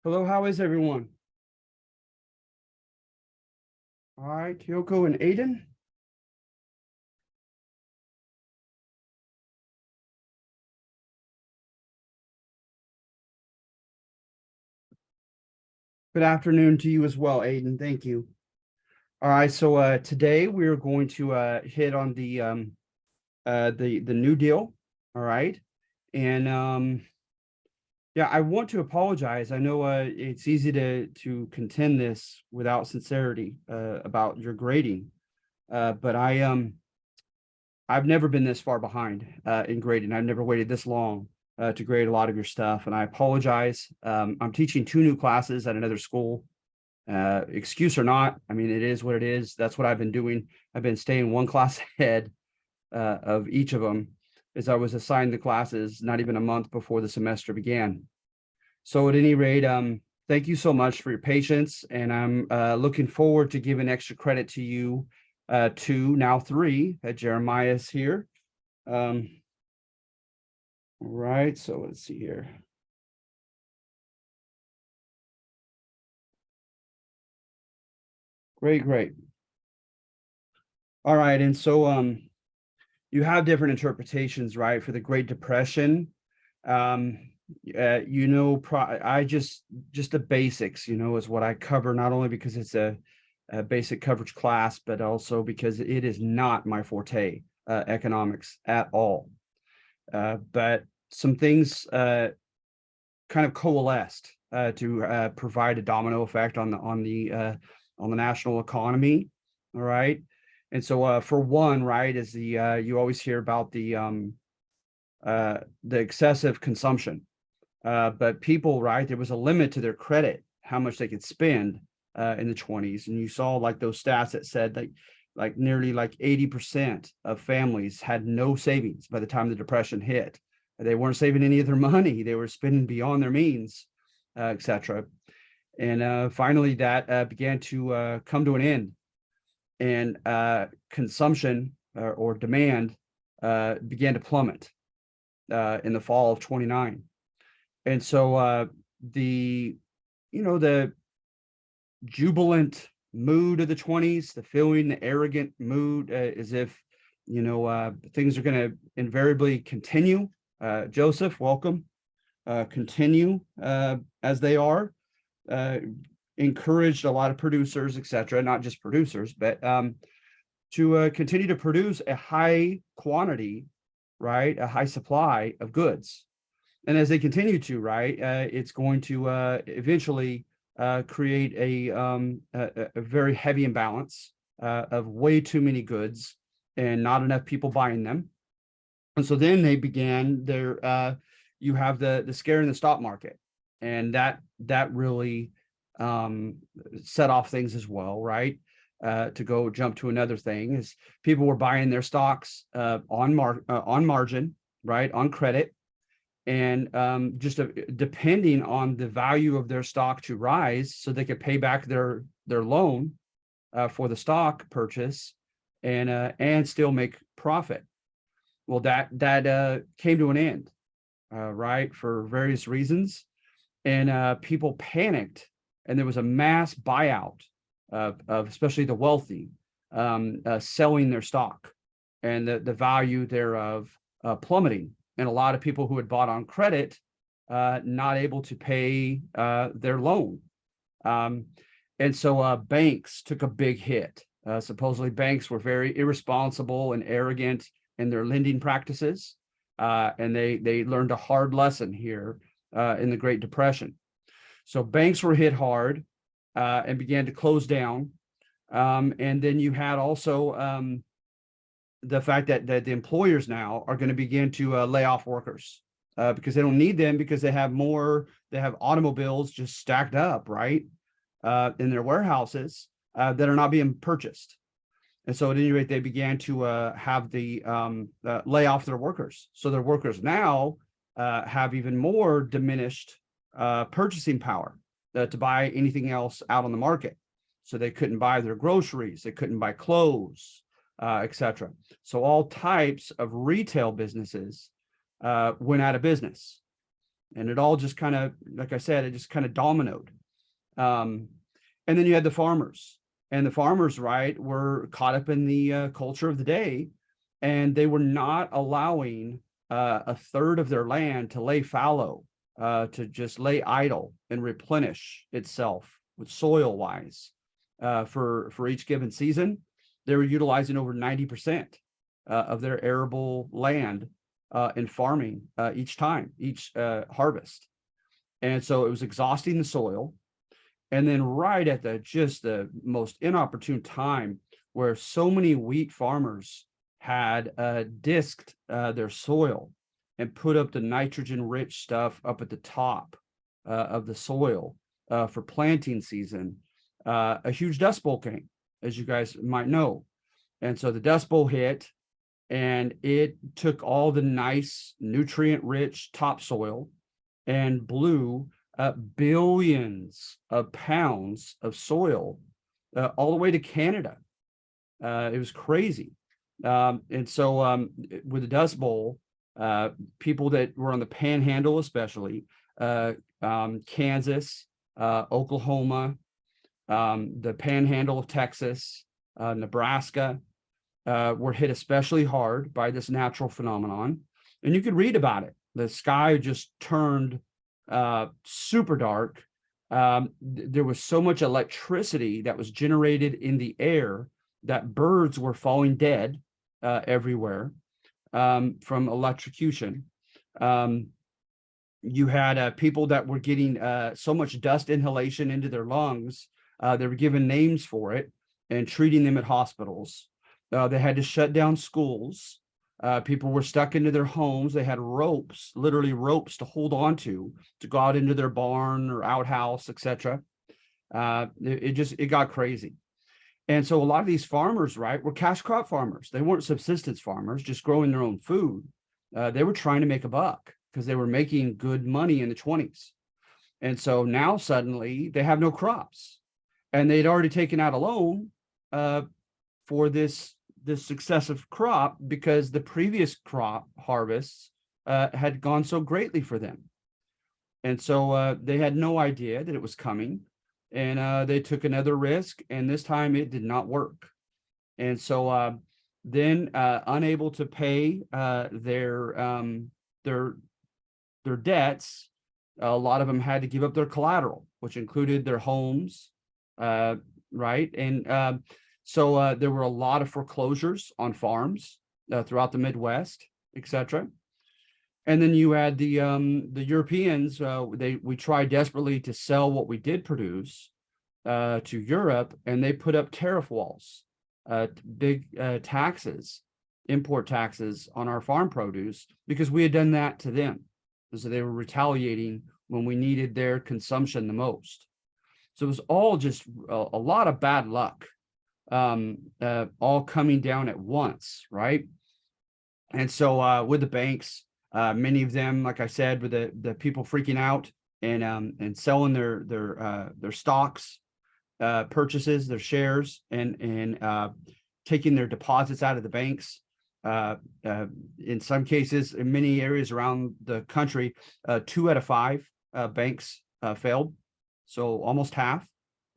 Hello, how is everyone? All right, Kyoko and Aiden. Good afternoon to you as well, Aiden. Thank you. All right, so today we're going to hit on the New Deal. All right, and yeah, I want to apologize. I know it's easy to contend this without sincerity about your grading, but I've never been this far behind in grading. I've never waited this long to grade a lot of your stuff, and I apologize. I'm teaching two new classes at another school. Excuse or not, I mean, it is what it is. That's what I've been doing. I've been staying one class ahead of each of them as I was assigned the classes not even a month before the semester began. So at any rate, thank you so much for your patience, and I'm looking forward to giving extra credit to you, two, now three, that Jeremiah's here. All right, so let's see here. Great, great. All right, and so you have different interpretations, right, for the Great Depression. Um, I just the basics, is what I cover, not only because it's a basic coverage class, but also because it is not my forte, economics at all. But some things kind of coalesced to provide a domino effect on the national economy. All right. And so for one, right, is the you always hear about the excessive consumption. But people, right, there was a limit to their credit, how much they could spend in the 20s. And you saw like those stats that said like nearly like 80% of families had no savings by the time the Depression hit. They weren't saving any of their money. They were spending beyond their means, etc. And finally, that began to come to an end. And consumption or demand began to plummet in the fall of 29. And so the jubilant mood of the 20s, the feeling, the arrogant mood, as if, things are going to invariably continue. Joseph, welcome. Continue as they are. Encouraged a lot of producers, etc., not just producers, but to continue to produce a high quantity, right, a high supply of goods. And as they continue to, right, it's going to eventually create a very heavy imbalance of way too many goods and not enough people buying them. And so then they began you have the scare in the stock market, and that really set off things as well, right? To go jump to another thing is people were buying their stocks on margin, right, on credit, and just depending on the value of their stock to rise so they could pay back their loan for the stock purchase and still make profit. Well, that came to an end, right, for various reasons, and people panicked, and there was a mass buyout of especially the wealthy selling their stock, and the value thereof plummeting, and a lot of people who had bought on credit not able to pay their loan. And so banks took a big hit. Supposedly banks were very irresponsible and arrogant in their lending practices, and they learned a hard lesson here in the Great Depression. So banks were hit hard and began to close down. And then you had also the fact that the employers now are going to begin to lay off workers because they don't need them, because they have automobiles just stacked up, right, in their warehouses that are not being purchased. And so at any rate, they began to have the lay off their workers. So their workers now have even more diminished purchasing power to buy anything else out on the market. So they couldn't buy their groceries, they couldn't buy clothes, etc. So all types of retail businesses went out of business. And it all just kind of, like I said, it just kind of dominoed. Um, and then you had the farmers, and the farmers, right, were caught up in the culture of the day, and they were not allowing a third of their land to lay fallow, to just lay idle and replenish itself with soil wise for each given season. They were utilizing over 90% of their arable land in farming each harvest. And so it was exhausting the soil. And then right at the most inopportune time, where so many wheat farmers had disked their soil and put up the nitrogen rich stuff up at the top of the soil for planting season, a huge dust bowl came, as you guys might know. And so the dust bowl hit, and it took all the nice nutrient rich topsoil and blew billions of pounds of soil all the way to Canada. It was crazy. And so with the Dust Bowl, people that were on the Panhandle, especially Kansas, Oklahoma, the Panhandle of Texas, Nebraska, were hit especially hard by this natural phenomenon. And you could read about it. The sky just turned super dark. There was so much electricity that was generated in the air that birds were falling dead everywhere from electrocution. You had people that were getting so much dust inhalation into their lungs. They were given names for it and treating them at hospitals. They had to shut down schools. People were stuck into their homes. They had ropes, literally ropes to hold on to go out into their barn or outhouse, etc. It got crazy. And so a lot of these farmers, right, were cash crop farmers. They weren't subsistence farmers, just growing their own food. They were trying to make a buck because they were making good money in the 20s. And so now suddenly they have no crops, and they'd already taken out a loan for this successive crop because the previous crop harvests had gone so greatly for them. And so they had no idea that it was coming, and they took another risk, and this time it did not work. And so then unable to pay their debts, a lot of them had to give up their collateral, which included their homes, right? And so there were a lot of foreclosures on farms throughout the Midwest, etc. And then you had the Europeans. We tried desperately to sell what we did produce to Europe, and they put up tariff walls, big taxes, import taxes on our farm produce because we had done that to them. So they were retaliating when we needed their consumption the most. So it was all just a lot of bad luck, all coming down at once, right? And so with the banks, many of them, like I said, with the people freaking out and selling their stocks, purchases, their shares, and taking their deposits out of the banks. In some cases, in many areas around the country, 2 out of 5 banks failed, so almost half.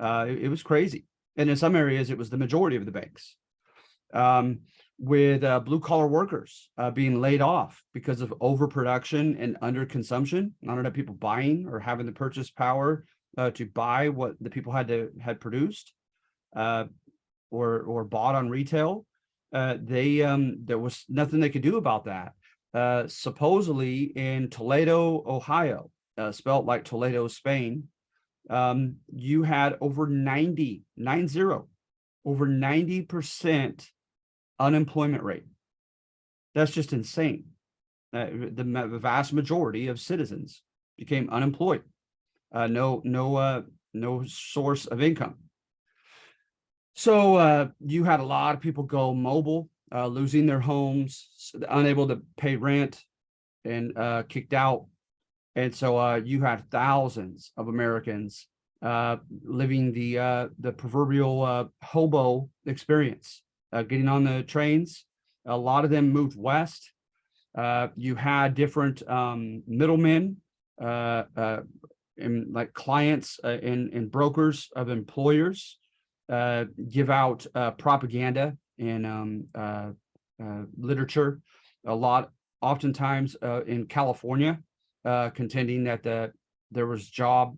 It was crazy. And in some areas, it was the majority of the banks. With blue-collar workers being laid off because of overproduction and underconsumption, not enough people buying or having the purchase power to buy what the people had produced or bought on retail. There was nothing they could do about that. Supposedly in Toledo, Ohio, spelt like Toledo, Spain, you had over 90% unemployment rate. That's just insane. The vast majority of citizens became unemployed. No source of income. So you had a lot of people go mobile, losing their homes, unable to pay rent, and kicked out. And so you had thousands of Americans living the proverbial hobo experience, getting on the trains. A lot of them moved west. You had different middlemen and like clients and brokers of employers give out propaganda and literature a lot, oftentimes in California, contending that there was job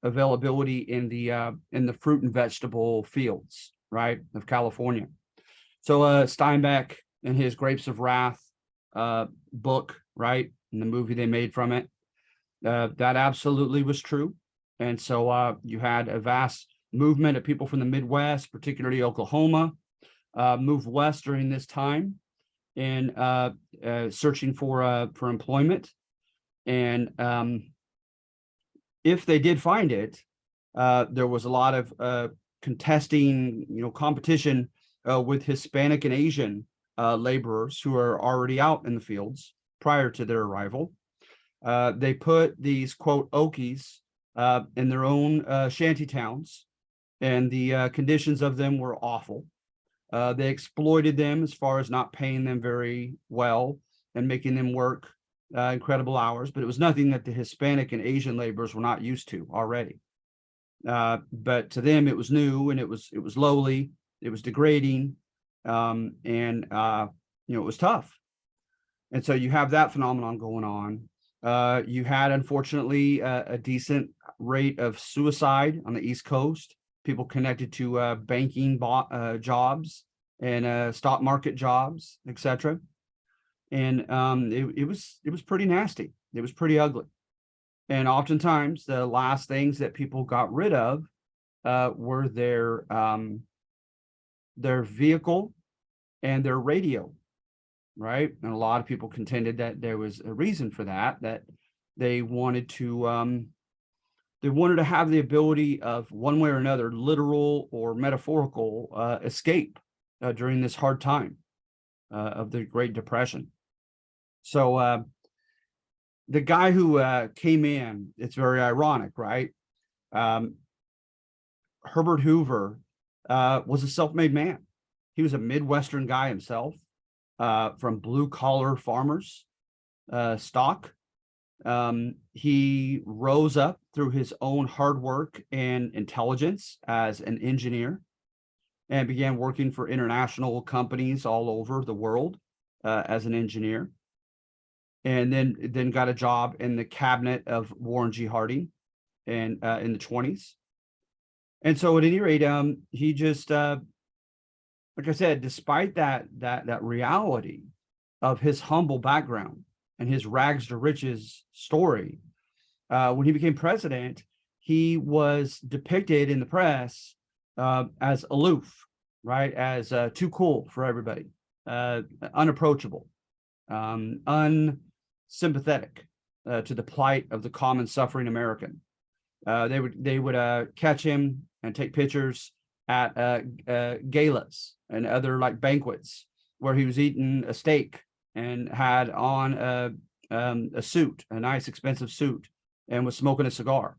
availability in the fruit and vegetable fields, right, of California. So Steinbeck in his Grapes of Wrath book, right, and the movie they made from it, that absolutely was true. And so you had a vast movement of people from the Midwest, particularly Oklahoma, move west during this time and searching for employment. And if they did find it, there was a lot of contesting, competition with Hispanic and Asian laborers who are already out in the fields prior to their arrival. They put these, quote, Okies in their own shanty towns, and the conditions of them were awful. They exploited them as far as not paying them very well and making them work incredible hours, but it was nothing that the Hispanic and Asian laborers were not used to already. But to them, it was new, and it was lowly, it was degrading, and it was tough. And so you have that phenomenon going on. You had, unfortunately, a decent rate of suicide on the East Coast, people connected to banking jobs and stock market jobs, etc. And it was pretty nasty. It was pretty ugly. And oftentimes the last things that people got rid of were their vehicle and their radio, right? And a lot of people contended that there was a reason for that, that they wanted to have the ability of, one way or another, literal or metaphorical escape during this hard time of the Great Depression. So the guy who came in, it's very ironic, right? Herbert Hoover was a self-made man. He was a Midwestern guy himself, from blue-collar farmers stock. He rose up through his own hard work and intelligence as an engineer and began working for international companies all over the world as an engineer. And then got a job in the cabinet of Warren G. Harding in the 20s. And so at any rate, he just, like I said, despite that reality of his humble background and his rags to riches story, when he became president, he was depicted in the press as aloof, right? As too cool for everybody, unapproachable, unsympathetic to the plight of the common suffering American. They would catch him and take pictures at galas and other like banquets where he was eating a steak and had on a suit, a nice expensive suit, and was smoking a cigar.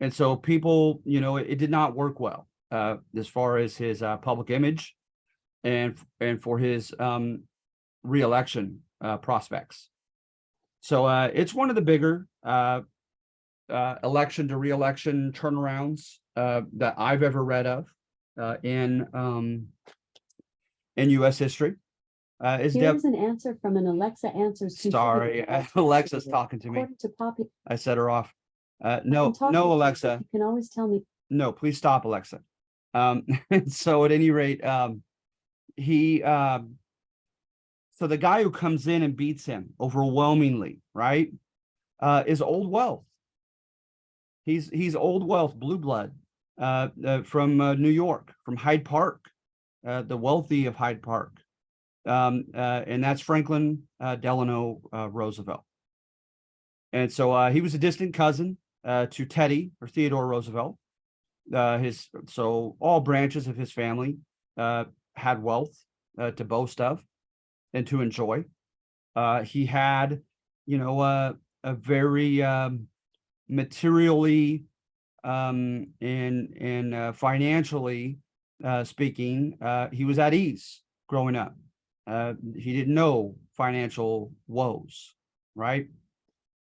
And so people, it did not work well as far as his public image and for his re-election prospects. So it's one of the bigger election to re-election turnarounds that I've ever read of in U.S. history. Here's an answer from an Alexa Answers. Sorry, Alexa's talking to me. I set her off. No, Alexa. You can always tell me. No, please stop, Alexa. So at any rate, he so the guy who comes in and beats him overwhelmingly, right, is Old Wealth. He's Old Wealth, blue blood, from New York, from Hyde Park, the wealthy of Hyde Park, and that's Franklin Delano Roosevelt. And so he was a distant cousin to Teddy or Theodore Roosevelt. So all branches of his family had wealth to boast of and to enjoy. He had, a very materially and financially speaking, he was at ease growing up. He didn't know financial woes, right?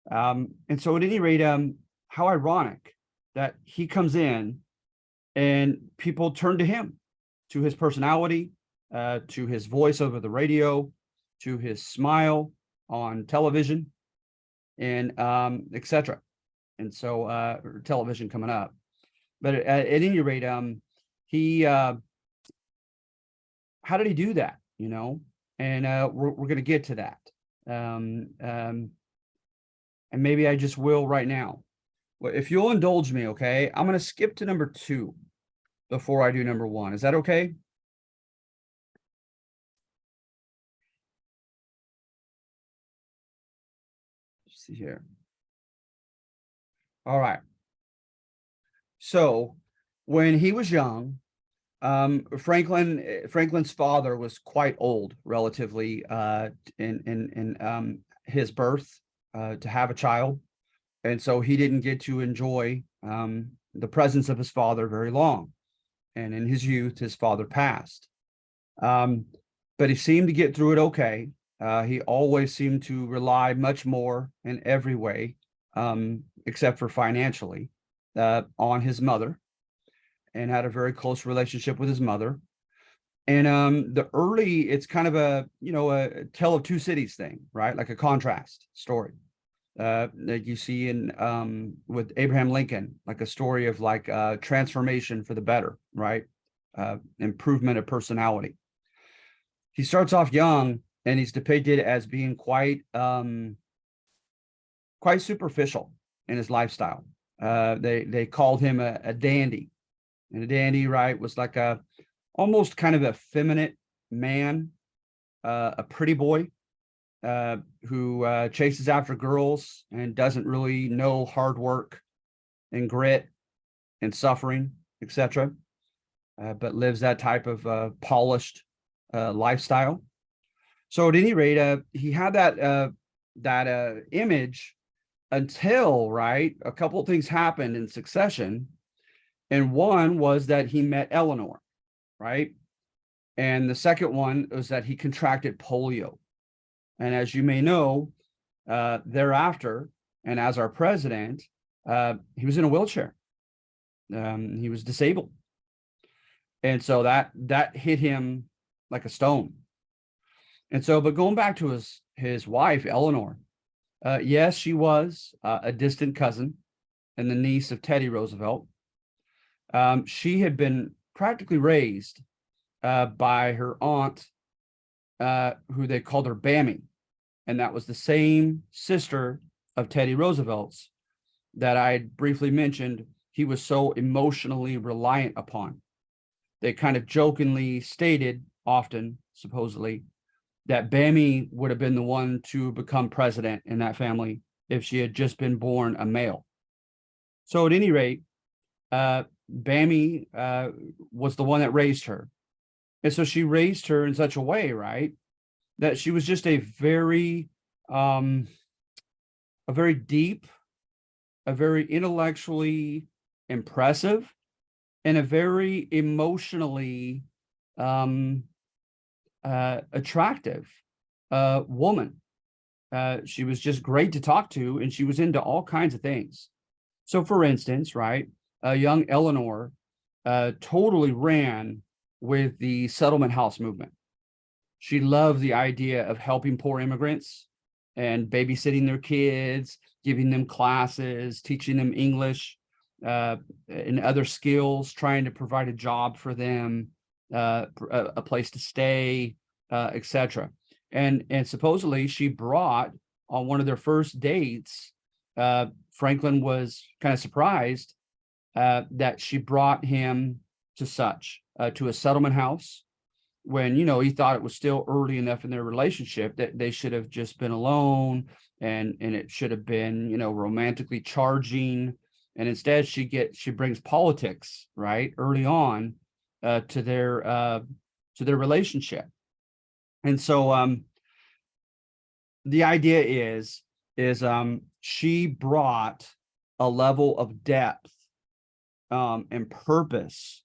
And so at any rate, how ironic that he comes in and people turn to him, to his personality, to his voice over the radio, to his smile on television, and etc. And so television coming up. But at any rate, he how did he do that? And we're going to get to that. And maybe I just will right now. Well, if you'll indulge me, okay, I'm going to skip to number 2 before I do number 1. Is that okay? Let's see here. All right. So when he was young, Franklin's father was quite old, relatively, in his birth, to have a child, and so he didn't get to enjoy the presence of his father very long. And in his youth, his father passed, but he seemed to get through it okay. He always seemed to rely much more in every way, except for financially, on his mother, and had a very close relationship with his mother. And it's kind of a a tale of two cities thing, right? Like a contrast story that you see in with Abraham Lincoln, like a story of like transformation for the better, right? Improvement of personality. He starts off young, and he's depicted as being quite superficial in his lifestyle. They called him a dandy, and a dandy, right, was like a almost kind of effeminate man, a pretty boy who chases after girls and doesn't really know hard work and grit and suffering, etc., but lives that type of polished lifestyle. So at any rate, he had that image until, right, a couple of things happened in succession. And one was that he met Eleanor, right? And the second one was that he contracted polio. And as you may know, thereafter, and as our president, he was in a wheelchair. He was disabled. And so that hit him like a stone. And so, but going back to his wife, Eleanor, yes, she was a distant cousin and the niece of Teddy Roosevelt. She had been practically raised by her aunt, who they called her Bammy. And that was the same sister of Teddy Roosevelt's that I briefly mentioned he was so emotionally reliant upon. They kind of jokingly stated often, supposedly, that Bammy would have been the one to become president in that family if she had just been born a male. So at any rate, Bammy was the one that raised her. And so she raised her in such a way, right, that she was just a very deep, a very intellectually impressive, and a very emotionally attractive woman. She was just great to talk to, and she was into all kinds of things. So for instance, right, young Eleanor totally ran with the settlement house movement. She loved the idea of helping poor immigrants and babysitting their kids, giving them classes, teaching them English and other skills, trying to provide a job for them, a place to stay, etc. And supposedly she brought on one of their first dates, Franklin was kind of surprised that she brought him to a settlement house when, he thought it was still early enough in their relationship that they should have just been alone, and it should have been, romantically charging. And instead she brings politics, right, early on to their relationship. And so the idea is she brought a level of depth and purpose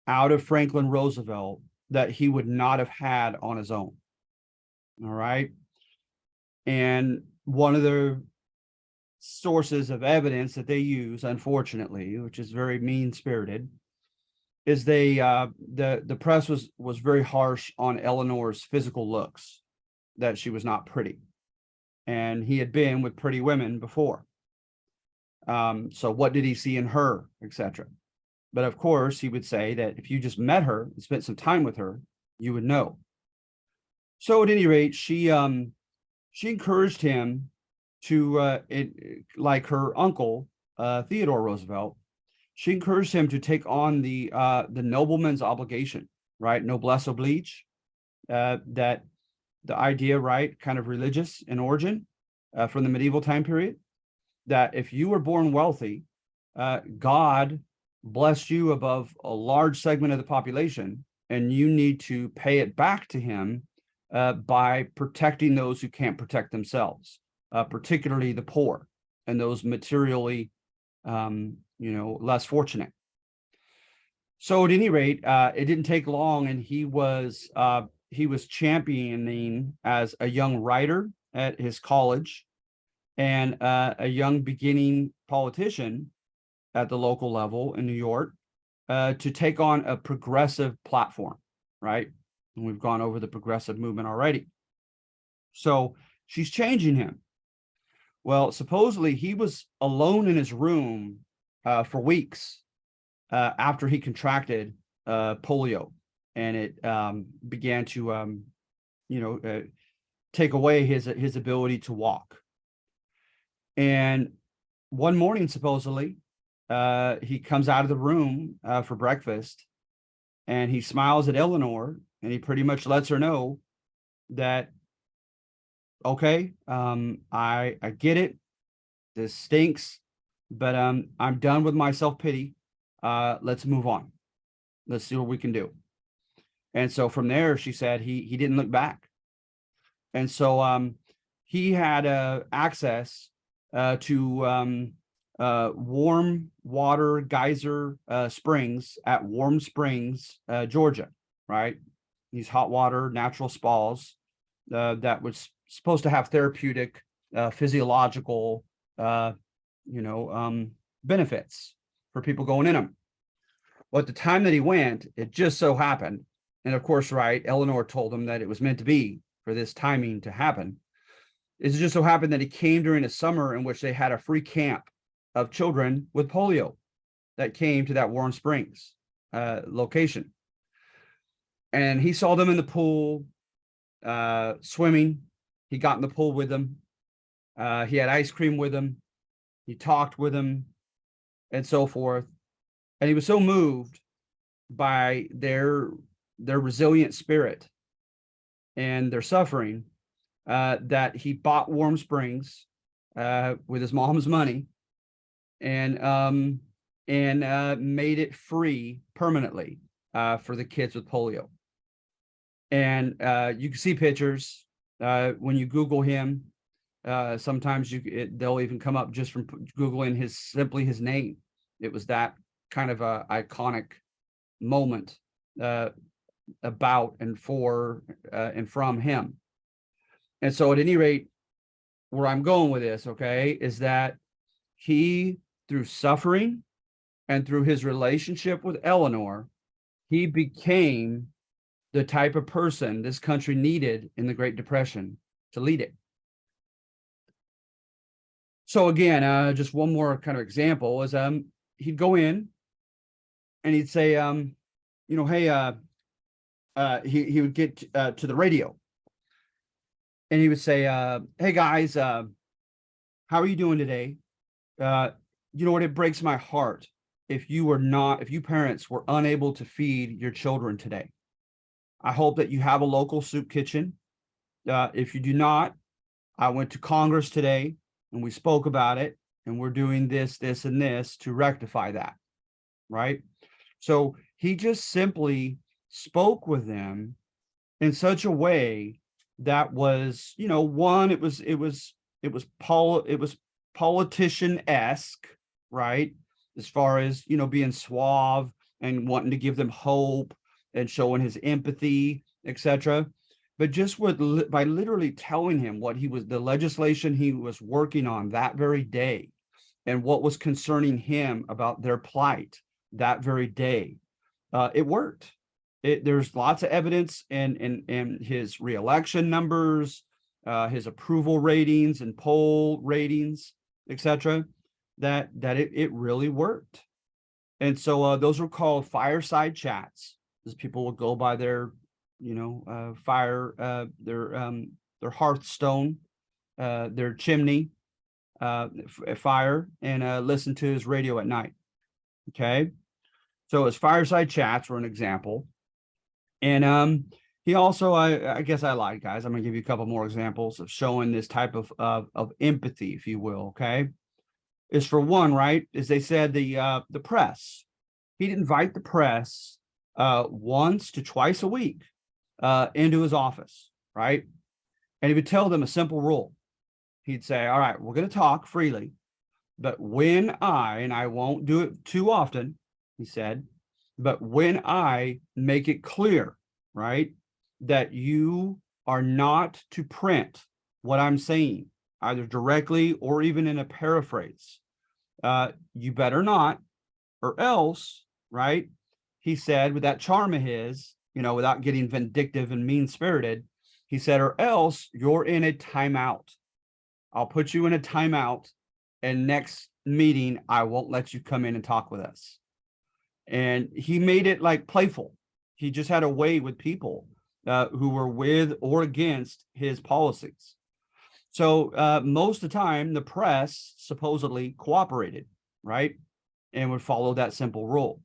out of Franklin Roosevelt that he would not have had on his own. All right. And one of the sources of evidence that they use, unfortunately, which is very mean-spirited, is the press was very harsh on Eleanor's physical looks, that she was not pretty, and he had been with pretty women before. So what did he see in her, etc. But of course, he would say that if you just met her and spent some time with her, you would know. So at any rate, she encouraged him to, like her uncle, Theodore Roosevelt, she encouraged him to take on the nobleman's obligation, right? Noblesse oblige, that the idea, right, kind of religious in origin, from the medieval time period, that if you were born wealthy, God blessed you above a large segment of the population, and you need to pay it back to him by protecting those who can't protect themselves, particularly the poor and those materially, less fortunate. So at any rate, it didn't take long, and he was championing as a young writer at his college and a young beginning politician at the local level in New York, to take on a progressive platform, right? And we've gone over the progressive movement already. So she's changing him. Well, supposedly he was alone in his room for weeks after he contracted polio, and it began to, take away his ability to walk. And one morning, supposedly, he comes out of the room for breakfast, and he smiles at Eleanor, and he pretty much lets her know that, okay, I get it, this stinks, but I'm done with my self-pity. Let's move on. Let's see what we can do. And so from there, she said he didn't look back. And so he had access to warm water geyser springs at Warm Springs, Georgia, right? These hot water natural spas that was supposed to have therapeutic, physiological, benefits for people going in them. Well, at the time that he went, it just so happened, and of course, right, Eleanor told him that it was meant to be for this timing to happen. It just so happened that he came during a summer in which they had a free camp of children with polio that came to that Warm Springs location. And he saw them in the pool, swimming. He got in the pool with them. He had ice cream with them. He talked with them and so forth. And he was so moved by their resilient spirit and their suffering that he bought Warm Springs with his mom's money, and made it free permanently for the kids with polio. And you can see pictures when you Google him. Sometimes they'll even come up just from Googling simply his name. It was that kind of a iconic moment about and for and from him. And so at any rate, where I'm going with this, okay, is that he, through suffering and through his relationship with Eleanor, he became the type of person this country needed in the Great Depression to lead it. So again, just one more kind of example is he'd go in and he'd say, hey, he would get to the radio, and he would say, hey guys, how are you doing today? You know what? It breaks my heart if you parents were unable to feed your children today. I hope that you have a local soup kitchen. If you do not, I went to Congress today and we spoke about it, and we're doing this, and this to rectify that, right? So he just simply spoke with them in such a way that was, one, it was politician-esque, right? As far as, being suave and wanting to give them hope and showing his empathy, etc. but just with by literally telling him what the legislation he was working on that very day, and what was concerning him about their plight that very day, it worked. There's lots of evidence in his reelection numbers, his approval ratings and poll ratings, etc., that it really worked. And so those were called fireside chats, as people would go by their, their hearthstone, their chimney, fire, and listen to his radio at night. Okay, so his fireside chats were an example. And he also, I guess I lied, guys. I'm gonna give you a couple more examples of showing this type of empathy, if you will. Okay, is for one, right? As they said, the press. He'd invite the press once to twice a week into his office, right? And he would tell them a simple rule. He'd say, all right, we're going to talk freely, but when and I won't do it too often, he said, but when I make it clear, right, that you are not to print what I'm saying, either directly or even in a paraphrase, you better not, or else, right? He said, with that charm of his, without getting vindictive and mean-spirited, he said, or else you're in a timeout. I'll put you in a timeout, and next meeting, I won't let you come in and talk with us. And he made it like playful. He just had a way with people who were with or against his policies. So most of the time, the press supposedly cooperated, right? And would follow that simple rule.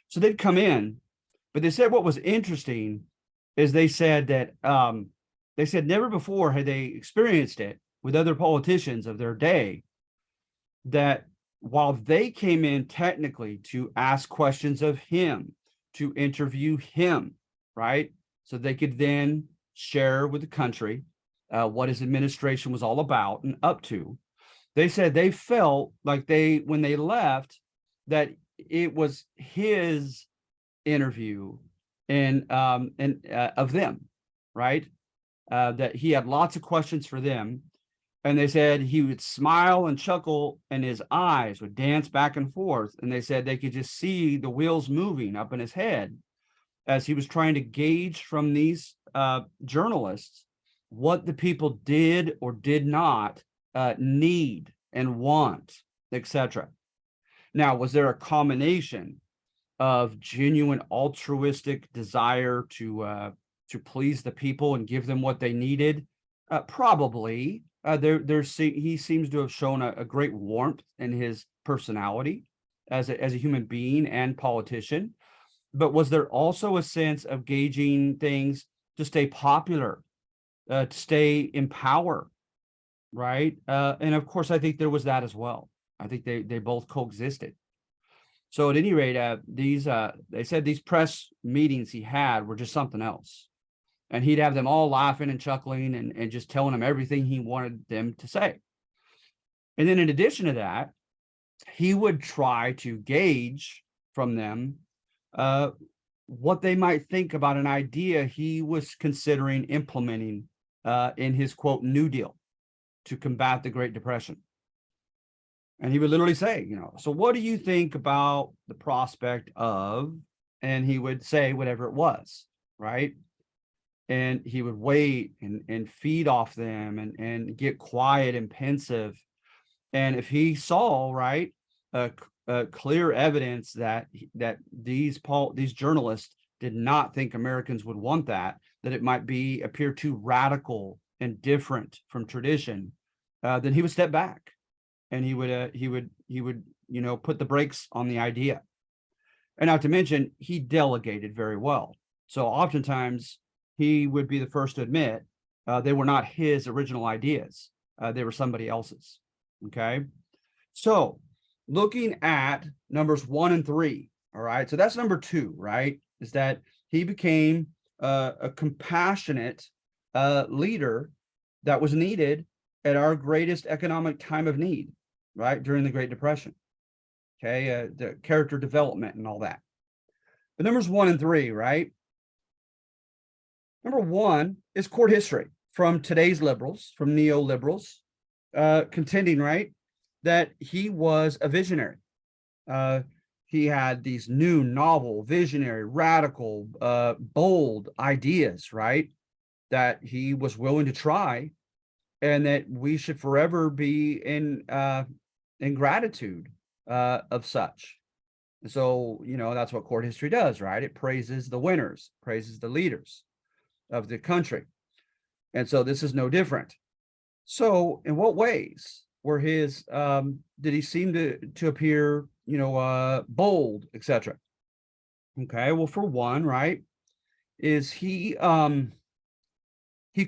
So they'd come in, but they said what was interesting is they said that never before had they experienced it with other politicians of their day, that while they came in technically to ask questions of him, to interview him, right? So they could then share with the country what his administration was all about and up to. They said they felt like when they left, that it was his interview and of them, right? That he had lots of questions for them. And they said he would smile and chuckle and his eyes would dance back and forth. And they said they could just see the wheels moving up in his head as he was trying to gauge from these journalists what the people did or did not need and want, etc. Now, was there a combination of genuine altruistic desire to please the people and give them what they needed? Probably. He seems to have shown a great warmth in his personality as a human being and politician. But was there also a sense of gauging things to stay popular, to stay in power, right? And of course, I think there was that as well. I think they both coexisted. So at any rate, they said these press meetings he had were just something else. And he'd have them all laughing and chuckling and just telling them everything he wanted them to say. And then in addition to that, he would try to gauge from them what they might think about an idea he was considering implementing in his, quote, New Deal to combat the Great Depression. And he would literally say, so what do you think about the prospect of, and he would say whatever it was, right? And he would wait and feed off them and get quiet and pensive. And if he saw, right, clear evidence that these journalists did not think Americans would want that it might appear too radical and different from tradition, then he would step back and he would put the brakes on the idea. And not to mention, he delegated very well. So oftentimes he would be the first to admit they were not his original ideas. They were somebody else's. Okay. So looking at numbers 1 and 3. All right. So that's number 2, right? Is that he became a compassionate leader that was needed at our greatest economic time of need, right? During the Great Depression. Okay. The character development and all that. But numbers 1 and 3, right? Number one is court history from today's liberals, from neoliberals, contending, right, that he was a visionary. He had these new, novel, visionary, radical, bold ideas, right, that he was willing to try, and that we should forever be in gratitude of such. So, that's what court history does, right? It praises the winners, praises the leaders of the country. And so this is no different. So in what ways were did he seem to appear, bold, etc.? Okay, well, for one, right, is he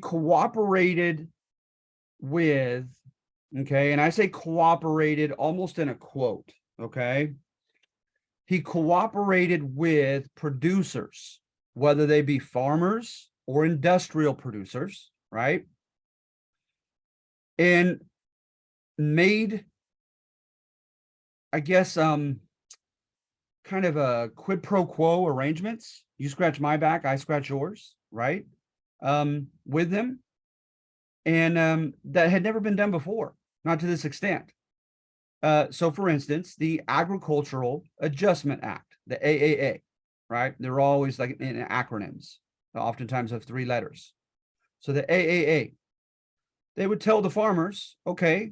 cooperated with, okay, and I say cooperated almost in a quote, okay? He cooperated with producers, whether they be farmers or industrial producers, right? And made, I guess, kind of a quid pro quo arrangements. You scratch my back, I scratch yours, right? With them. And that had never been done before, not to this extent. So for instance, the Agricultural Adjustment Act, the AAA, right? They're always like in acronyms, oftentimes of 3 letters. So the AAA, they would tell the farmers, okay,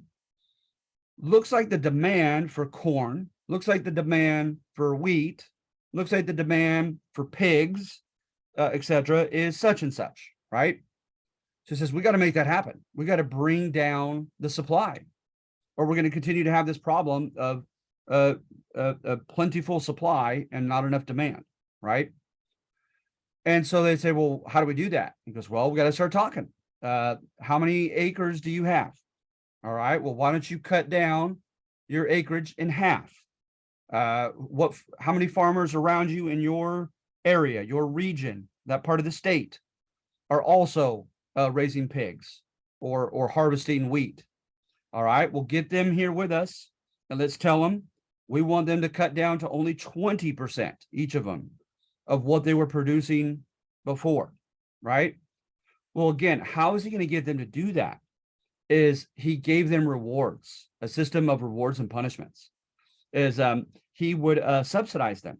looks like the demand for corn, looks like the demand for wheat, looks like the demand for pigs, etc., is such and such, right? So it says, we got to make that happen. We got to bring down the supply, or we're going to continue to have this problem of a plentiful supply and not enough demand, right? And so they say, well, how do we do that? He goes, well, we got to start talking. How many acres do you have? All right, well, why don't you cut down your acreage in half? How many farmers around you in your area, your region, that part of the state, are also raising pigs or harvesting wheat? All right, we'll get them here with us, and let's tell them we want them to cut down to only 20%, each of them, of what they were producing before, right? Well, again, how is he going to get them to do that? Is he gave them rewards, a system of rewards and punishments. Is he would subsidize them,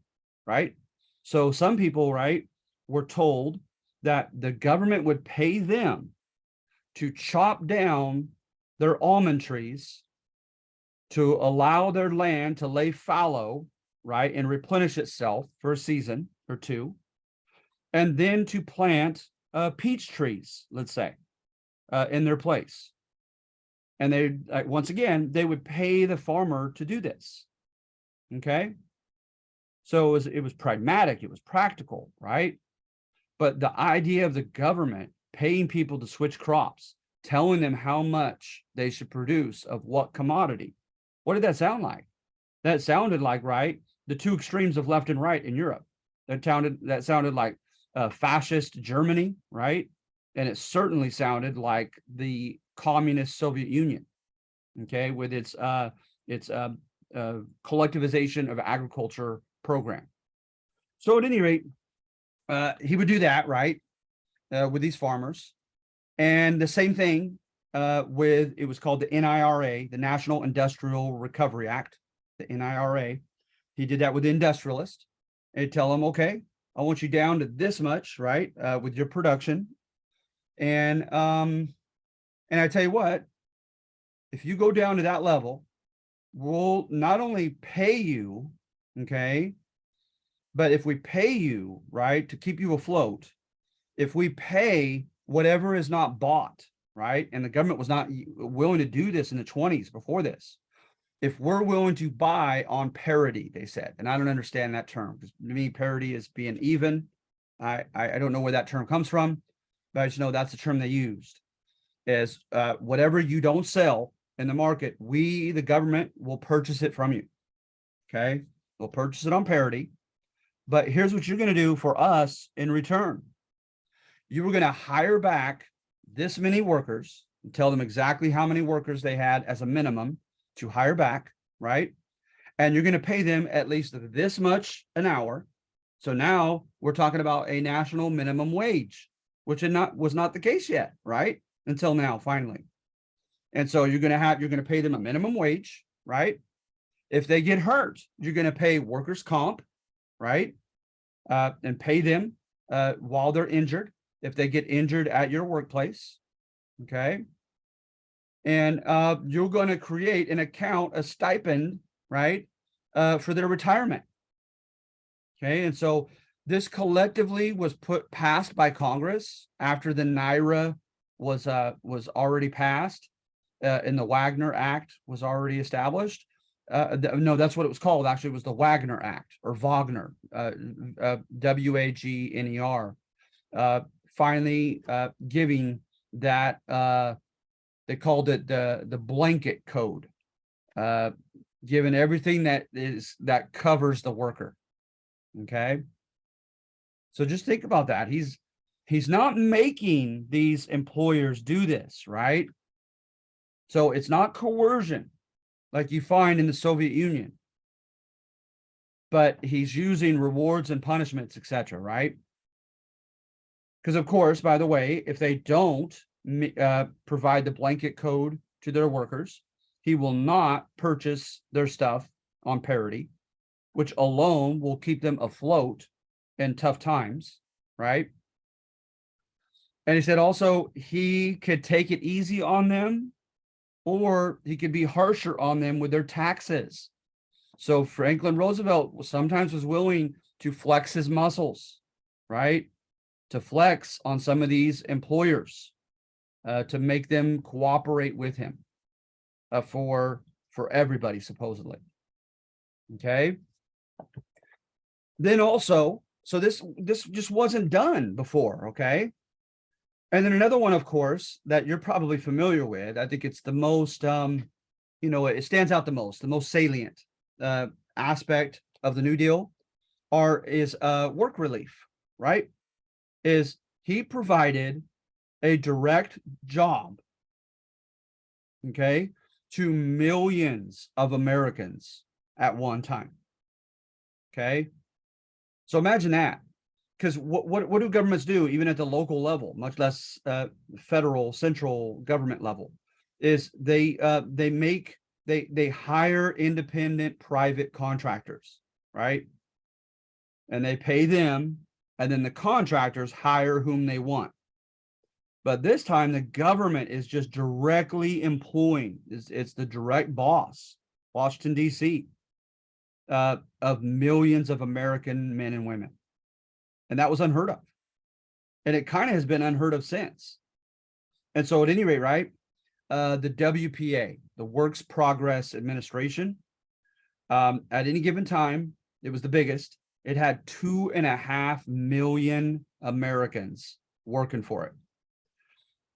right? So some people, right, were told that the government would pay them to chop down their almond trees to allow their land to lay fallow, right, and replenish itself for a season or two, and then to plant peach trees, let's say, in their place. And they, once again, they would pay the farmer to do this. Okay. So it was pragmatic, it was practical, right? But the idea of the government paying people to switch crops, telling them how much they should produce of what commodity, what did that sound like? That sounded like, right, the two extremes of left and right in Europe. That sounded like fascist Germany, right? And it certainly sounded like the communist Soviet Union, okay, with its collectivization of agriculture program. So at any rate, he would do that, right, with these farmers. And the same thing with, it was called the NIRA, the National Industrial Recovery Act, the NIRA. He did that with the industrialists. And he'd tell them, okay, I want you down to this much, right, with your production. And I tell you what, if you go down to that level, we'll not only pay you, okay, but if we pay you, right, to keep you afloat, if we pay whatever is not bought, right, and the government was not willing to do this in the 20s before this, if we're willing to buy on parity, they said, and I don't understand that term, because to me, parity is being even. I don't know where that term comes from, but I just know that's the term they used, is whatever you don't sell in the market, we, the government, will purchase it from you. Okay, we'll purchase it on parity, but here's what you're going to do for us in return. You were going to hire back this many workers and tell them exactly how many workers they had as a minimum to hire back, right? And you're going to pay them at least this much an hour. So now we're talking about a national minimum wage which was not the case yet, right? Until now, finally. And so you're going to pay them a minimum wage, right? If they get hurt, you're going to pay workers' comp, right? And pay them while they're injured, if they get injured at your workplace, okay? And you're going to create an account, a stipend, right, for their retirement, okay? And so this collectively was passed by Congress after the NIRA was already passed, and the Wagner Act was already established. No, that's what it was called. Actually, it was the Wagner Act, or Wagner, Wagner, finally giving that, they called it the blanket code, given everything that covers the worker. Okay. So just think about that. He's not making these employers do this, right? So it's not coercion like you find in the Soviet Union, but he's using rewards and punishments, etc., right? Because, of course, by the way, if they don't provide the blanket code to their workers, he will not purchase their stuff on parity, which alone will keep them afloat in tough times, right? And he said also he could take it easy on them, or he could be harsher on them with their taxes. So Franklin Roosevelt sometimes was willing to flex his muscles, right? To flex on some of these employers, to make them cooperate with him, for everybody, supposedly. Okay. Then also, so this just wasn't done before, okay? And then another one, of course, that you're probably familiar with, I think it's the most, it stands out the most salient aspect of the New Deal is work relief, right? Is he provided a direct job, okay, to millions of Americans at one time. Okay. So imagine that. Because what do governments do, even at the local level, much less federal, central government level, is they hire independent private contractors, right? And they pay them, and then the contractors hire whom they want. But this time, the government is just directly employing, it's the direct boss, Washington, D.C., of millions of American men and women. And that was unheard of. And it kind of has been unheard of since. And so at any rate, right, the WPA, the Works Progress Administration, at any given time, it was the biggest. It had 2.5 million Americans working for it.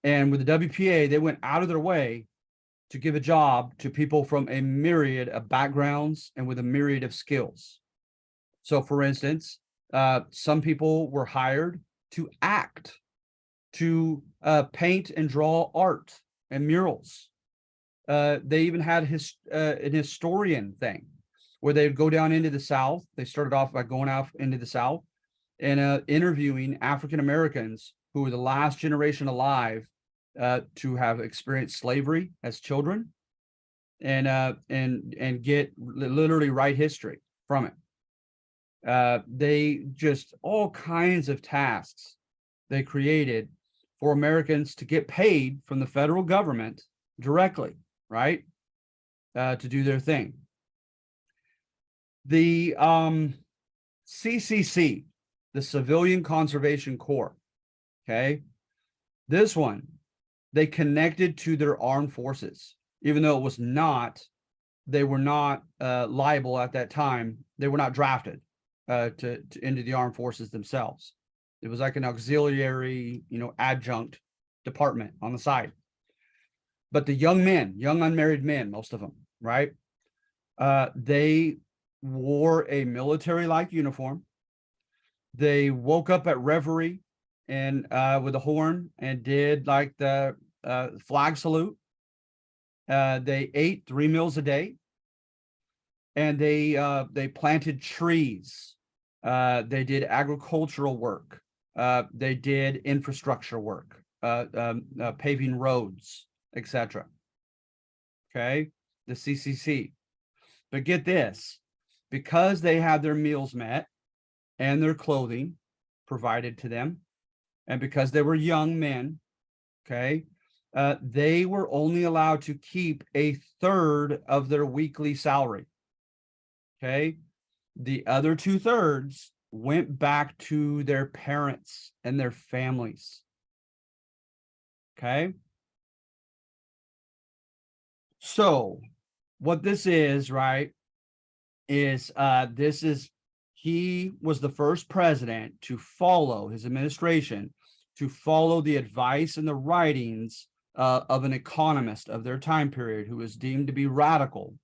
And with the WPA, they went out of their way to give a job to people from a myriad of backgrounds and with a myriad of skills. So, for instance, some people were hired to act, to paint and draw art and murals. They even had an historian thing where they'd go down into the South. They started off by going out into the South and interviewing African Americans who were the last generation alive to have experienced slavery as children, and get literally write history from it. They just all kinds of tasks they created for Americans to get paid from the federal government directly, right? To do their thing. The CCC, the Civilian Conservation Corps, okay? This one, they connected to their armed forces, even though it was not, they were not liable at that time. They were not drafted to into the armed forces themselves. It was like an auxiliary, adjunct department on the side. But the young unmarried men, most of them, right? They wore a military-like uniform. They woke up at reveille and with a horn and did like the flag salute. They ate 3 meals a day, and they planted trees. They did agricultural work. They did infrastructure work, paving roads, etc. Okay, the CCC. But get this, because they had their meals met and their clothing provided to them, and because they were young men, okay, they were only allowed to keep a third of their weekly salary. Okay, the other 2/3 went back to their parents and their families. Okay, so what this is, right, is he was the first president to follow his administration, to follow the advice and the writings of an economist of their time period who was deemed to be radical.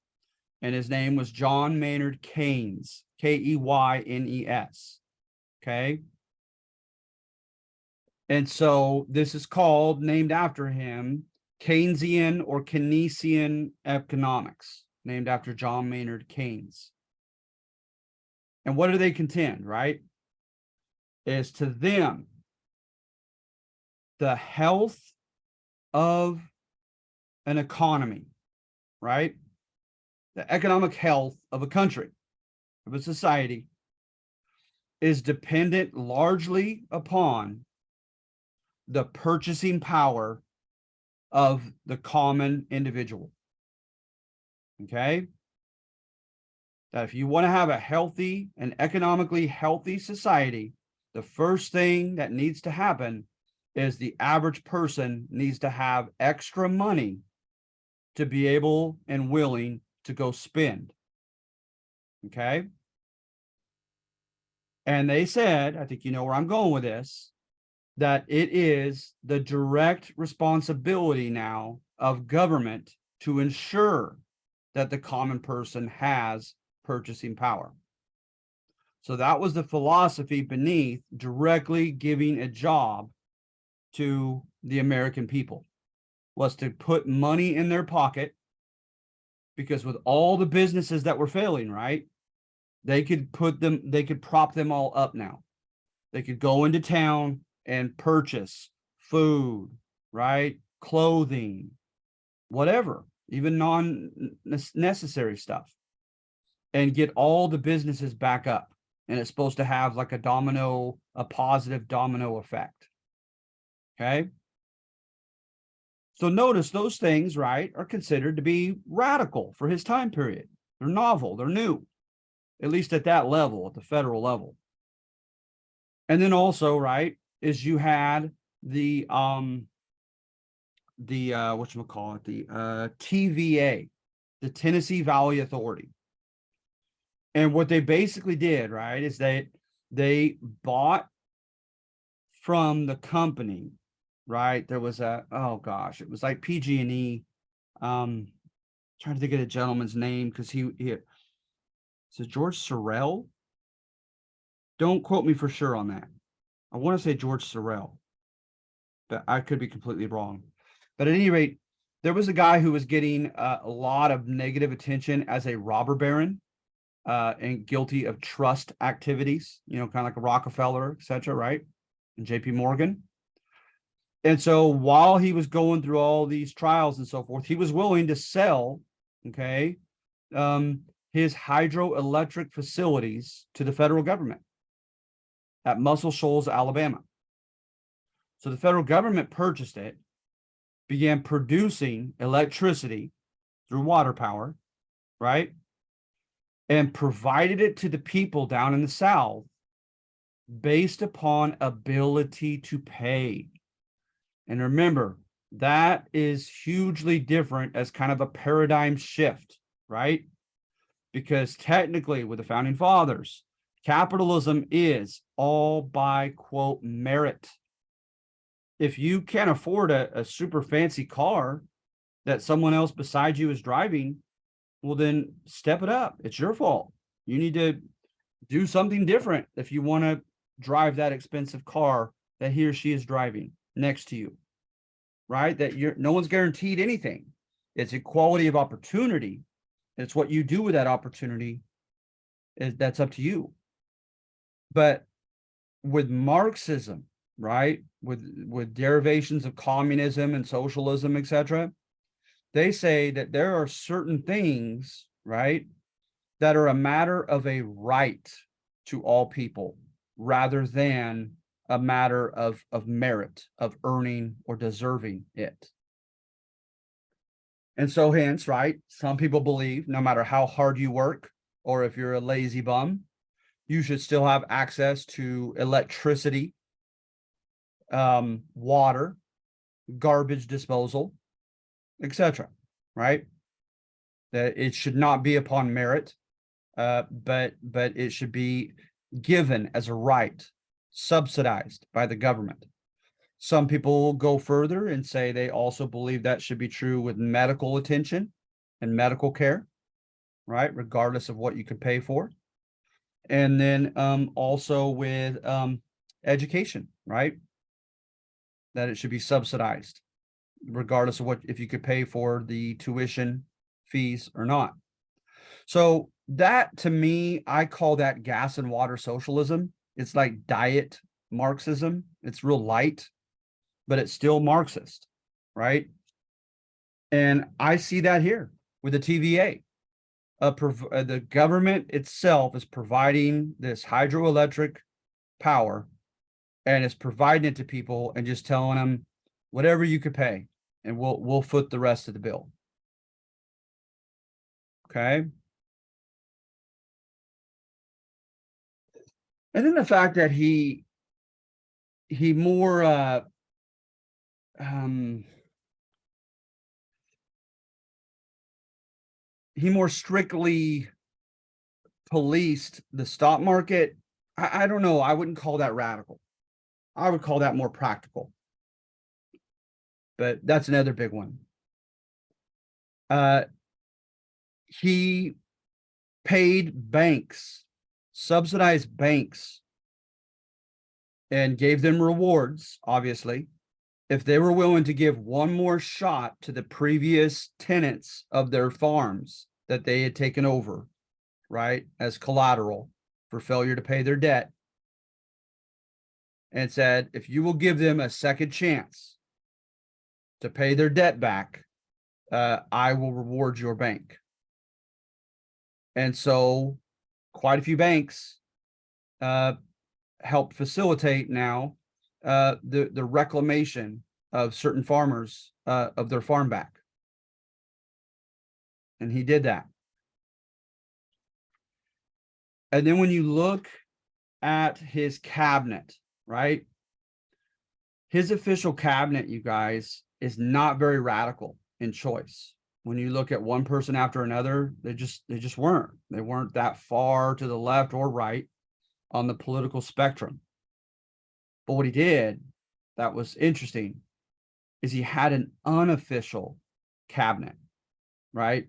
And his name was John Maynard Keynes, Keynes. Okay. And so this is called, named after him, Keynesian or Keynesian economics, named after John Maynard Keynes. And what do they contend, right? Is to them, the health of an economy, right? The economic health of a country, of a society, is dependent largely upon the purchasing power of the common individual. Okay? That if you want to have a healthy and economically healthy society, the first thing that needs to happen is the average person needs to have extra money to be able and willing to go spend. Okay? And they said, I think you know where I'm going with this, that it is the direct responsibility now of government to ensure that the common person has purchasing power. So that was the philosophy beneath directly giving a job to the American people, was to put money in their pocket, because with all the businesses that were failing, right, they could prop them all up now. They could go into town and purchase food, right, clothing, whatever, even non-necessary stuff, and get all the businesses back up. And it's supposed to have like a positive domino effect. Okay. So notice those things, right, are considered to be radical for his time period. They're novel, they're new, at least at that level, at the federal level. And then also, right, is you had the whatchamacallit, the TVA, the Tennessee Valley Authority. And what they basically did, right, is they bought from the company, right? There was it was like PG&E. Trying to think of the gentleman's name, because he so George Sorrell. Don't quote me for sure on that. I want to say George Sorrell, but I could be completely wrong. But at any rate, there was a guy who was getting a lot of negative attention as a robber baron, and guilty of trust activities, kind of like a Rockefeller, etc., right? And JP Morgan. And so while he was going through all these trials and so forth, he was willing to sell, okay, his hydroelectric facilities to the federal government at Muscle Shoals, Alabama. So the federal government purchased it, began producing electricity through water power, right? And provided it to the people down in the South based upon ability to pay. And remember, that is hugely different as kind of a paradigm shift, right? Because technically, with the founding fathers, capitalism is all by, quote, merit. If you can't afford a super fancy car that someone else beside you is driving, well, then step it up. It's your fault. You need to do something different if you want to drive that expensive car that he or she is driving next to you, right? That no one's guaranteed anything. It's equality of opportunity. It's what you do with that opportunity that's up to you. But with Marxism, right, with derivations of communism and socialism, etc., they say that there are certain things, right, that are a matter of a right to all people rather than a matter of merit, of earning or deserving it. And so hence, right, some people believe no matter how hard you work, or if you're a lazy bum, you should still have access to electricity, water, garbage disposal, etc. Right? That it should not be upon merit, but it should be given as a right, subsidized by the government. Some people go further and say they also believe that should be true with medical attention and medical care, right? Regardless of what you could pay for. And then also with education, right? That it should be subsidized, regardless of what, if you could pay for the tuition fees or not. So that, to me, I call that gas and water socialism. It's like diet Marxism. It's real light, but it's still Marxist, right? And I see that here with the TVA. The government itself is providing this hydroelectric power, and it's providing it to people and just telling them whatever you could pay, and we'll foot the rest of the bill. Okay. And then the fact that he more he more strictly policed the stock market. I don't know. I wouldn't call that radical. I would call that more practical. But that's another big one. He paid banks, subsidized banks, and gave them rewards, obviously, if they were willing to give one more shot to the previous tenants of their farms that they had taken over, right, as collateral for failure to pay their debt, and said, if you will give them a second chance to pay their debt back, I will reward your bank. And so quite a few banks help facilitate now the reclamation of certain farmers of their farm back. And he did that. And then when you look at his cabinet, right? His official cabinet, you guys, is not very radical in choice. When you look at one person after another, they just weren't. They weren't that far to the left or right on the political spectrum. But what he did that was interesting is he had an unofficial cabinet, right?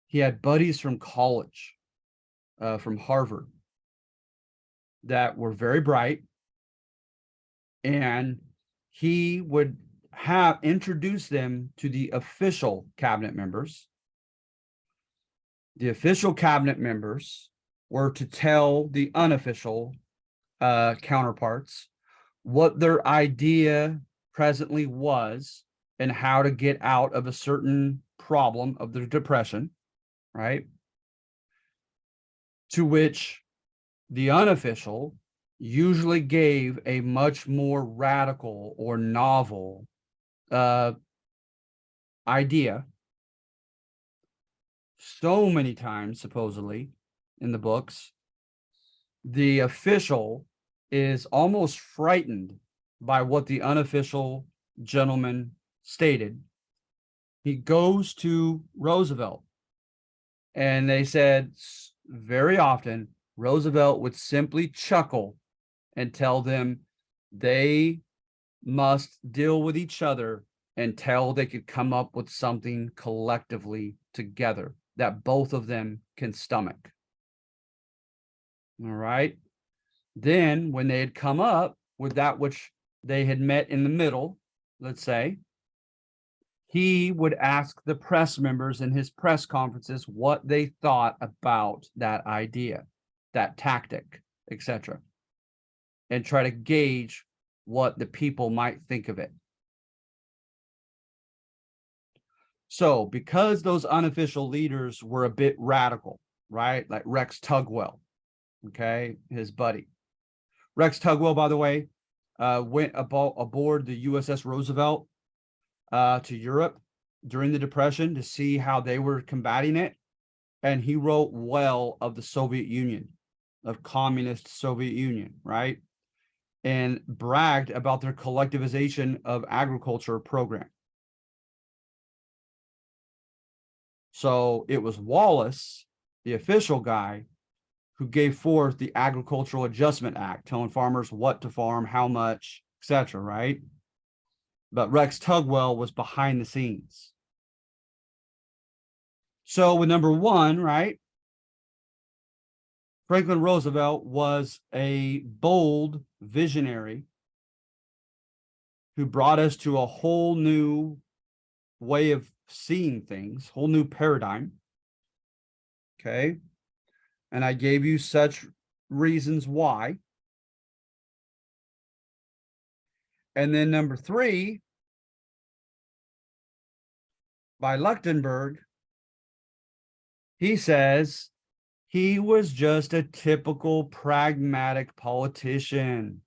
He had buddies from college, from Harvard, that were very bright, and he would have introduced them to the official cabinet members. The official cabinet members were to tell the unofficial counterparts what their idea presently was and how to get out of a certain problem of their depression, right? To which the unofficial usually gave a much more radical or novel idea. So many times, supposedly, in the books, the official is almost frightened by what the unofficial gentleman stated. He goes to Roosevelt, and they said very often Roosevelt would simply chuckle and tell them they must deal with each other until they could come up with something collectively together that both of them can stomach. All right. Then when they had come up with that which they had met in the middle, let's say, he would ask the press members in his press conferences what they thought about that idea, that tactic, etc. and try to gauge what the people might think of it. So because those unofficial leaders were a bit radical, right? Like Rex Tugwell, okay, his buddy. Rex Tugwell, by the way, went aboard the USS Roosevelt to Europe during the Depression to see how they were combating it. And he wrote well of the Soviet Union, of communist Soviet Union, right? And bragged about their collectivization of agriculture program. So it was Wallace, the official guy, who gave forth the Agricultural Adjustment Act, telling farmers what to farm, how much, etc., right? But Rex Tugwell was behind the scenes. So with number one, right, Franklin Roosevelt was a bold visionary who brought us to a whole new way of seeing things, whole new paradigm. Okay. And I gave you such reasons why. And then number three, by Leuchtenberg, he says he was just a typical pragmatic politician.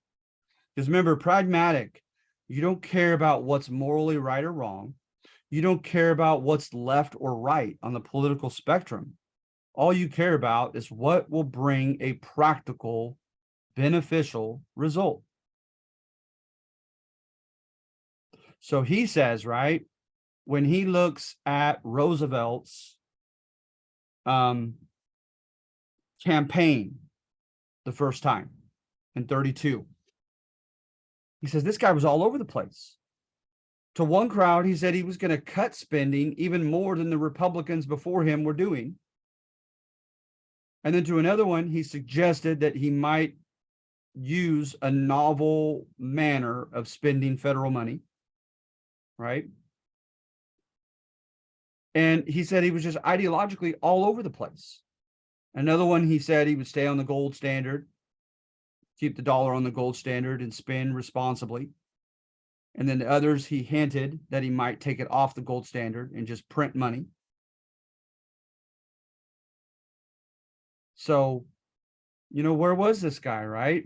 Because remember, pragmatic, you don't care about what's morally right or wrong. You don't care about what's left or right on the political spectrum. All you care about is what will bring a practical, beneficial result. So he says, right, when he looks at Roosevelt's campaign the first time in 32, he says this guy was all over the place. To one crowd, he said he was going to cut spending even more than the Republicans before him were doing. And then to another one, he suggested that he might use a novel manner of spending federal money, right? And he said he was just ideologically all over the place. Another one, he said he would stay on the gold standard, keep the dollar on the gold standard and spend responsibly. And then the others, he hinted that he might take it off the gold standard and just print money. So, you know, where was this guy, right?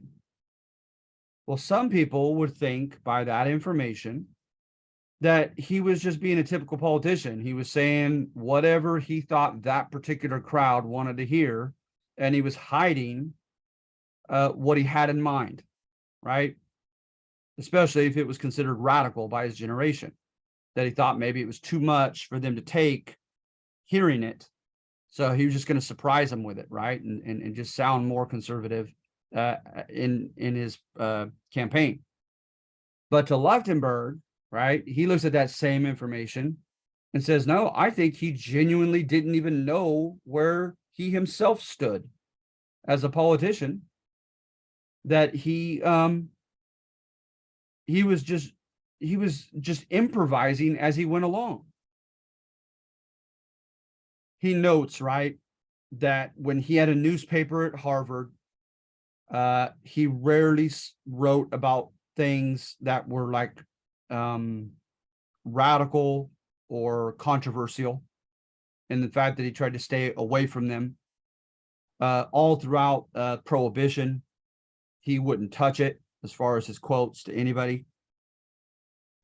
Well, some people would think by that information that he was just being a typical politician. He was saying whatever he thought that particular crowd wanted to hear, and he was hiding what he had in mind, right? Especially if it was considered radical by his generation, that he thought maybe it was too much for them to take hearing it. So he was just going to surprise them with it, right? And just sound more conservative in his campaign. But to Leuchtenberg, right, he looks at that same information and says, no, I think he genuinely didn't even know where he himself stood as a politician, that he was just improvising as he went along. He notes, right, that when he had a newspaper at Harvard, he rarely wrote about things that were like radical or controversial, and the fact that he tried to stay away from them. All throughout Prohibition, he wouldn't touch it as far as his quotes to anybody,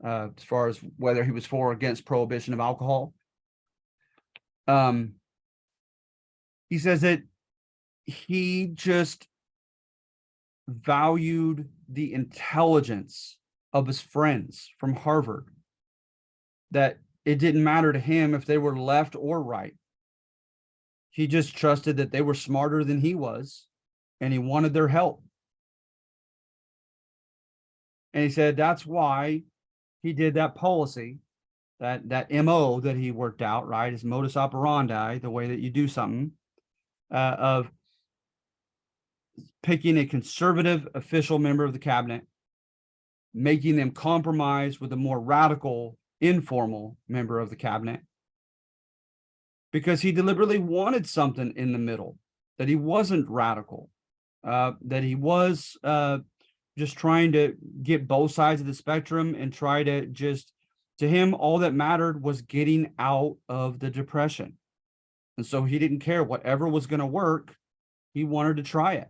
as far as whether he was for or against prohibition of alcohol. He says that he just valued the intelligence of his friends from Harvard, that it didn't matter to him if they were left or right. He just trusted that they were smarter than he was, and he wanted their help. And he said that's why he did that policy, that MO that he worked out, right? His modus operandi, the way that you do something, of picking a conservative official member of the cabinet, making them compromise with a more radical, informal member of the cabinet, because he deliberately wanted something in the middle, that he wasn't radical, that he was just trying to get both sides of the spectrum and try to just, to him, all that mattered was getting out of the depression. And so he didn't care whatever was going to work. He wanted to try it.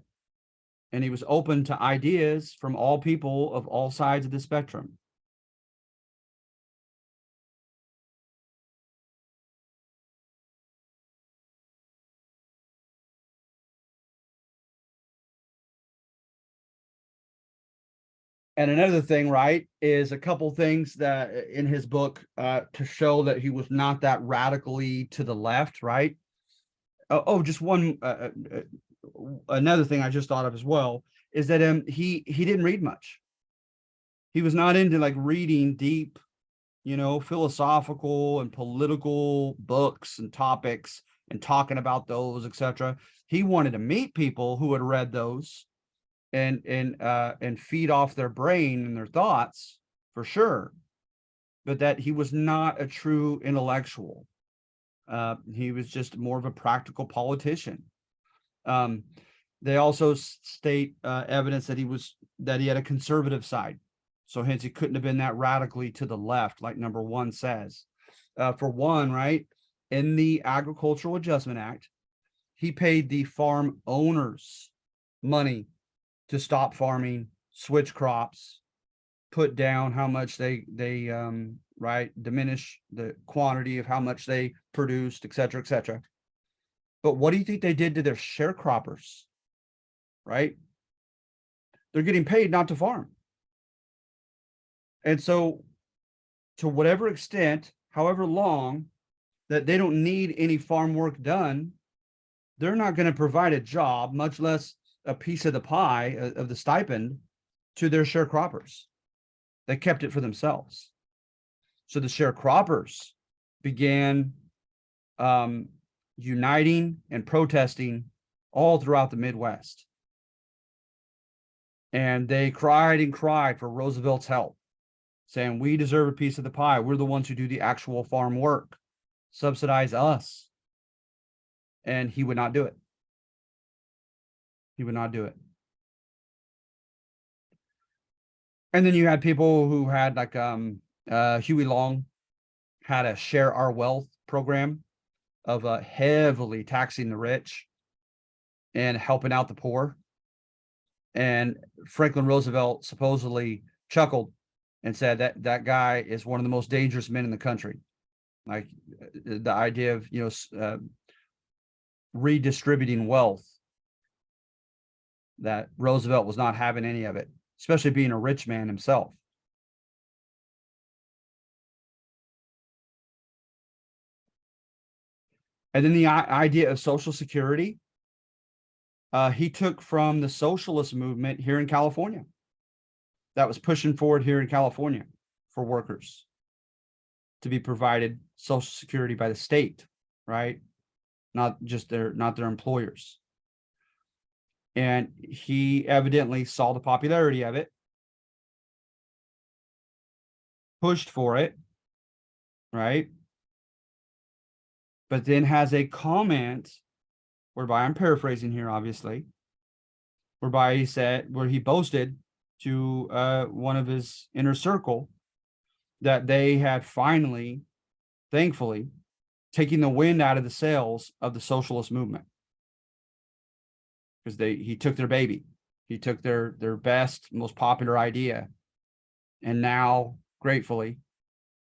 And he was open to ideas from all people of all sides of the spectrum. And another thing, right, is a couple things that in his book to show that he was not that radically to the left, right? Just one another thing I just thought of as well is that he didn't read much. He was not into like reading deep, philosophical and political books and topics and talking about those, etc. He wanted to meet people who had read those and feed off their brain and their thoughts for sure, but that he was not a true intellectual. He was just more of a practical politician. They also state evidence that he had a conservative side, so hence he couldn't have been that radically to the left, like number one says. For one, right, in the Agricultural Adjustment Act, he paid the farm owners money to stop farming, switch crops, put down how much they diminish the quantity of how much they produced, et cetera, et cetera. But what do you think they did to their sharecroppers? Right? They're getting paid not to farm. And so, to whatever extent, however long, that they don't need any farm work done, they're not going to provide a job, much less a piece of the pie of the stipend to their sharecroppers. They kept it for themselves. So the sharecroppers began uniting and protesting all throughout the Midwest. And they cried and cried for Roosevelt's help, saying, we deserve a piece of the pie. We're the ones who do the actual farm work. Subsidize us. And he would not do it. He would not do it. And then you had people who had like Huey Long had a Share Our Wealth program of heavily taxing the rich and helping out the poor. And Franklin Roosevelt supposedly chuckled and said that guy is one of the most dangerous men in the country. Like the idea of redistributing wealth, that Roosevelt was not having any of it, especially being a rich man himself. And then the idea of Social Security, he took from the socialist movement here in California that was pushing forward here in California for workers to be provided Social Security by the state, right? Not their employers. And he evidently saw the popularity of it, pushed for it, right? But then has a comment, whereby I'm paraphrasing here, obviously, whereby he boasted to one of his inner circle that they had finally, thankfully, taken the wind out of the sails of the socialist movement. Because he took their baby. He took their best, most popular idea. And now, gratefully,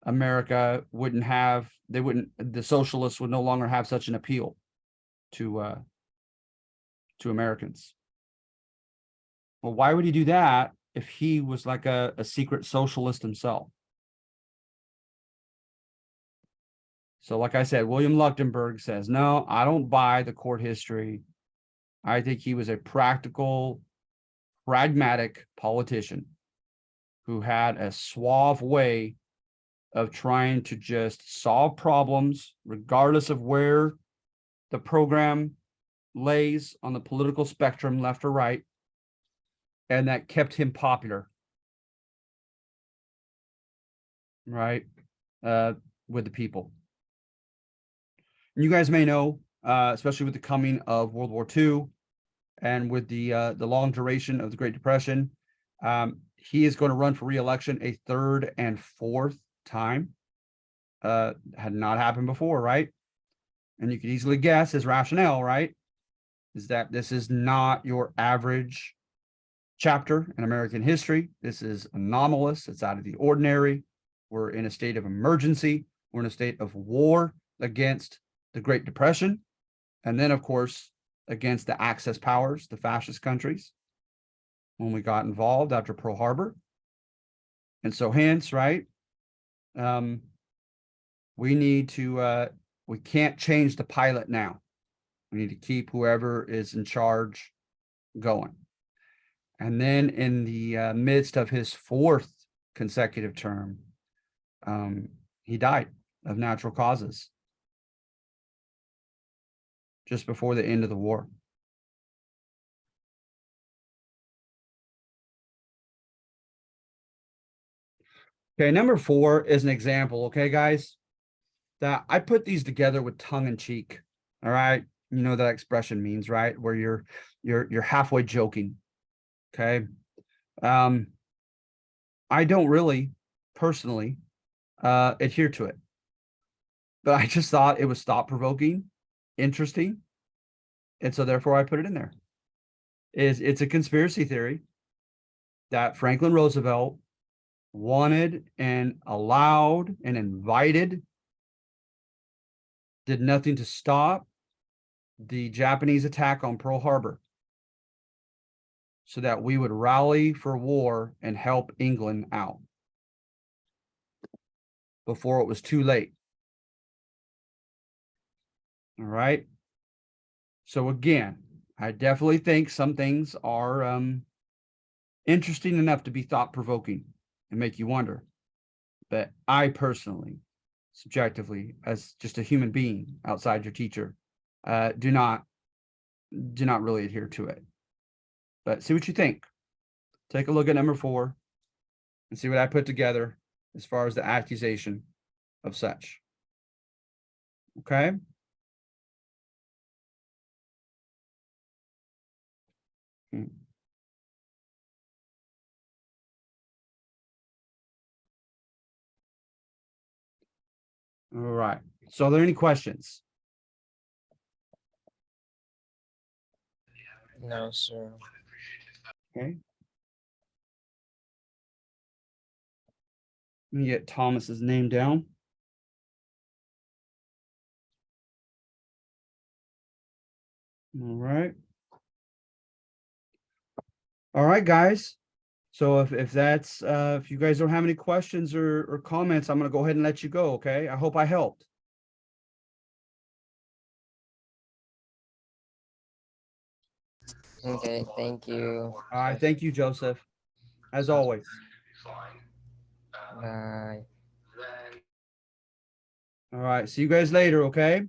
the socialists would no longer have such an appeal to Americans. Well, why would he do that if he was like a secret socialist himself? So, like I said, William Leuchtenberg says, no, I don't buy the court history. I think he was a practical, pragmatic politician who had a suave way of trying to just solve problems, regardless of where the program lays on the political spectrum, left or right, and that kept him popular, right, with the people. And you guys may know, especially with the coming of World War II and with the long duration of the Great Depression, He is going to run for re-election a third and fourth time. Had not happened before, right? And you could easily guess his rationale, right? Is that this is not your average chapter in American history. This is anomalous. It's out of the ordinary. We're in a state of emergency. We're in a state of war against the Great Depression. And then, of course, against the Axis powers, the fascist countries, when we got involved after Pearl Harbor. And so hence, right, we need to, we can't change the pilot now. We need to keep whoever is in charge going. And then in the midst of his fourth consecutive term, he died of natural causes just before the end of the war. Okay, number 4 is an example, okay, guys, that I put these together with tongue in cheek. All right, you know that expression means, right? Where you're halfway joking. Okay. I don't really personally adhere to it, but I just thought it was thought-provoking, interesting, and so therefore I put it in there. It's a conspiracy theory that Franklin Roosevelt wanted and allowed and invited, did nothing to stop the Japanese attack on Pearl Harbor, so that we would rally for war and help England out before it was too late. All right. So again, I definitely think some things are interesting enough to be thought-provoking and make you wonder. But I personally, subjectively, as just a human being outside your teacher, do not really adhere to it. But see what you think. Take a look at number 4 and see what I put together as far as the accusation of such. Okay. All right. So are there any questions? No, sir. Okay. Let me get Thomas's name down. All right. All right, guys. So if that's if you guys don't have any questions or comments, I'm gonna go ahead and let you go. Okay. I hope I helped. Okay, thank you. All right. Thank you, Joseph. As always. Bye. All right. See you guys later. Okay.